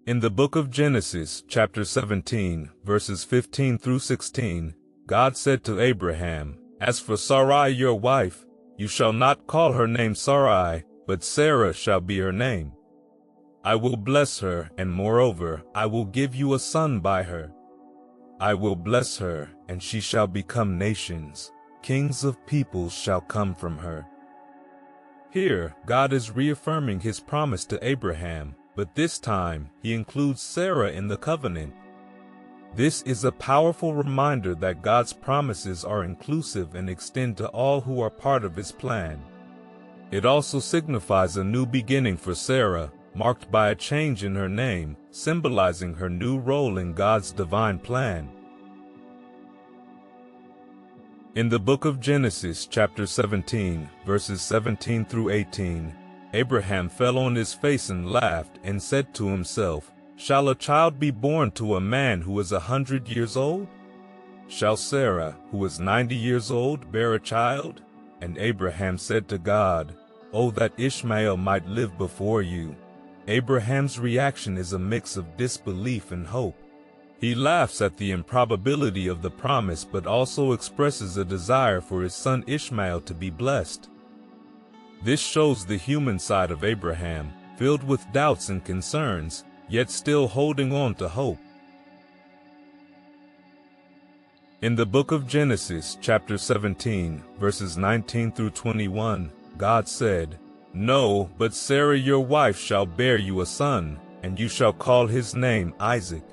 In the book of Genesis, chapter 17, verses 15 through 16, God said to Abraham, "As for Sarai your wife, you shall not call her name Sarai, but Sarah shall be her name. I will bless her, and moreover, I will give you a son by her. I will bless her, and she shall become nations. Kings of peoples shall come from her." Here, God is reaffirming his promise to Abraham, but this time, he includes Sarah in the covenant. This is a powerful reminder that God's promises are inclusive and extend to all who are part of his plan. It also signifies a new beginning for Sarah, marked by a change in her name, symbolizing her new role in God's divine plan. In the book of Genesis, chapter 17, verses 17 through 18, Abraham fell on his face and laughed and said to himself, "Shall a child be born to a man who is 100 years old? Shall Sarah, who is 90 years old, bear a child?" And Abraham said to God, "Oh, that Ishmael might live before you." Abraham's reaction is a mix of disbelief and hope. He laughs at the improbability of the promise but also expresses a desire for his son Ishmael to be blessed. This shows the human side of Abraham, filled with doubts and concerns, yet still holding on to hope. In the book of Genesis, chapter 17, verses 19 through 21, God said, "No, but Sarah your wife shall bear you a son, and you shall call his name Isaac.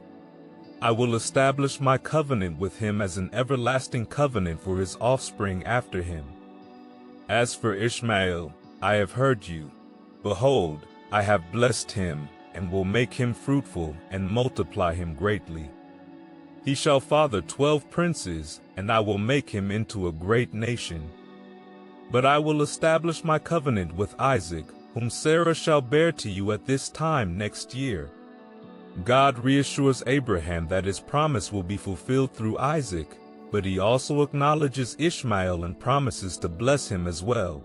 I will establish my covenant with him as an everlasting covenant for his offspring after him. As for Ishmael, I have heard you. Behold, I have blessed him, and will make him fruitful and multiply him greatly. He shall father 12 princes, and I will make him into a great nation. But I will establish my covenant with Isaac, whom Sarah shall bear to you at this time next year." God reassures Abraham that his promise will be fulfilled through Isaac, but he also acknowledges Ishmael and promises to bless him as well.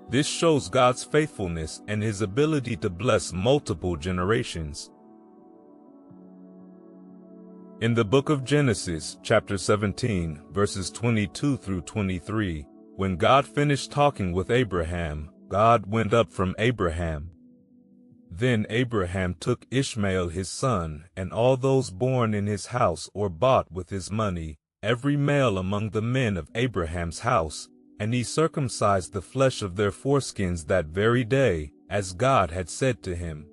This shows God's faithfulness and his ability to bless multiple generations. In the book of Genesis, chapter 17, verses 22 through 23, when God finished talking with Abraham, God went up from Abraham. Then Abraham took Ishmael his son, and all those born in his house or bought with his money, every male among the men of Abraham's house, and he circumcised the flesh of their foreskins that very day, as God had said to him.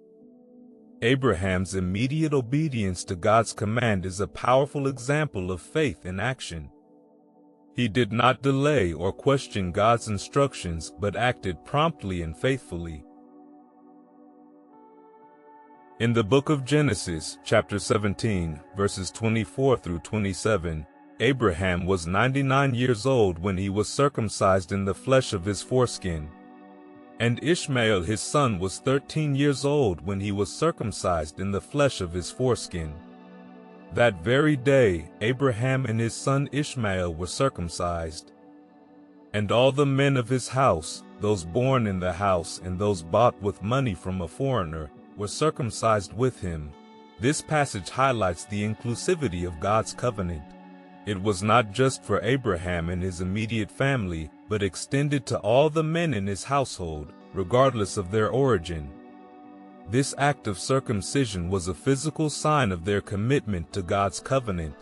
Abraham's immediate obedience to God's command is a powerful example of faith in action. He did not delay or question God's instructions but acted promptly and faithfully. In the book of Genesis, chapter 17, verses 24 through 27, Abraham was 99 years old when he was circumcised in the flesh of his foreskin. And Ishmael his son was 13 years old when he was circumcised in the flesh of his foreskin. That very day, Abraham and his son Ishmael were circumcised. And all the men of his house, those born in the house and those bought with money from a foreigner, were circumcised with him. This passage highlights the inclusivity of God's covenant. It was not just for Abraham and his immediate family, but extended to all the men in his household, regardless of their origin. This act of circumcision was a physical sign of their commitment to God's covenant.